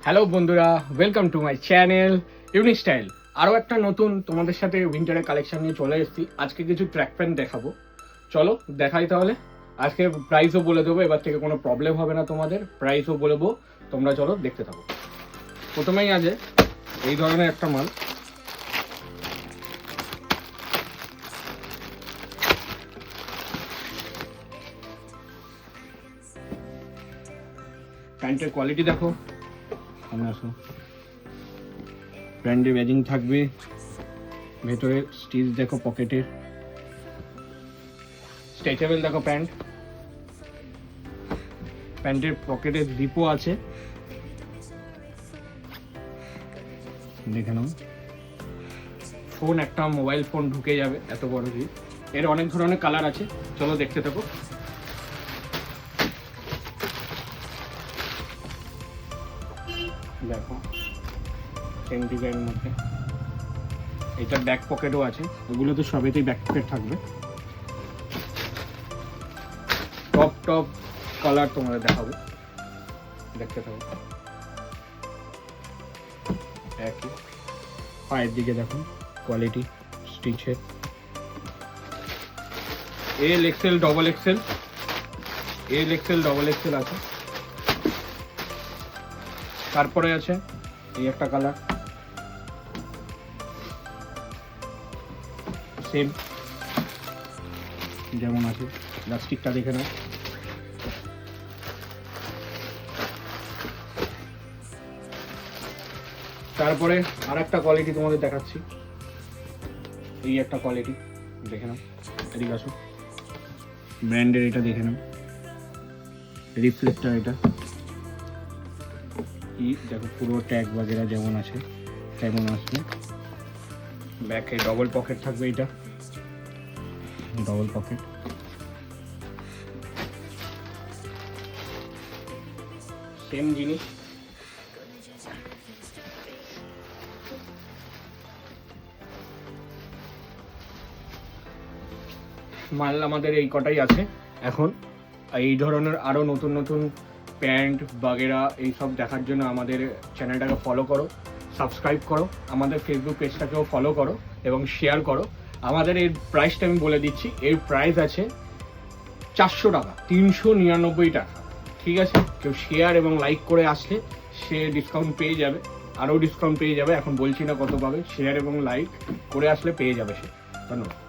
Hello বন্ধুরা, welcome to my channel unique style. আরও একটা নতুন তোমাদের সাথে উইন্টারের কালেকশন নিয়ে চলে এসেছি। আজকে কিছু ট্র্যাক প্যান্ট দেখাবো, চলো দেখাই তাহলে। আজকে প্রাইসও বলে দেবো, এবার থেকে কোনো প্রবলেম হবে না তোমাদের, প্রাইসও বলবো, তোমরা চলো দেখতে থাকো। প্রথমেই আছে এই ধরনের একটা মাল, প্যান্টের কোয়ালিটি দেখো, সামনে আসো। প্যান্টে ব্যাজিং থাকবে, ভেতরে স্টিচ দেখো, পকেটের স্ট্রেচেবল দেখো প্যান্ট, প্যান্টের পকেটে জিপও আছে, দেখে নাও। ফোন, একটা মোবাইল ফোন ঢুকে যাবে, এত বড় জিপ। এর অনেক ধরনের কালার আছে, চলো দেখতে থাকো। দেখো সেম ডিজাইনের মধ্যে, এটা ব্যাক পকেটও আছে, ওগুলো তো সবেতেই ব্যাক পকেট থাকবে। টপ কালার তোমাদের দেখাবো, দেখতে থাকো। একই পায়ের দিকে দেখুন কোয়ালিটি স্টিচের, L XL double XL, L XL double XL আছে। তারপরে আছে এই একটা কালার, সেম যেমন আছে, প্লাস্টিকটা দেখে নাও। তারপরে আর একটা কোয়ালিটি তোমাদের দেখাচ্ছি, এই একটা কোয়ালিটি দেখে নাও, এদিকে আসো। ব্র্যান্ডের এটা দেখে নাও, রিফ্লেক্টর, এটা কি দেখো, পুরো ট্যাগ বাগেরা যেমন আছে তেমন আসবে। ব্যাকে ডবল পকেট থাকবে, এটা ডবল পকেট। সেম জিনিস, মাল আমাদের এই কটাই আছে এখন। এই ধরনের আরও নতুন নতুন প্যান্ট বাগেরা এইসব দেখার জন্য আমাদের চ্যানেলটাকে ফলো করো, সাবস্ক্রাইব করো, আমাদের ফেসবুক পেজটাকেও ফলো করো এবং শেয়ার করো। আমাদের এর প্রাইসটা আমি বলে দিচ্ছি, এর প্রাইস আছে 400 টাকা, 399 টাকা, ঠিক আছে? কেউ শেয়ার এবং লাইক করে আসলে সে ডিসকাউন্ট পেয়ে যাবে, আরও ডিসকাউন্ট পেয়ে যাবে। এখন বলছি না কত পাবে, শেয়ার এবং লাইক করে আসলে পেয়ে যাবে সে। ধন্যবাদ।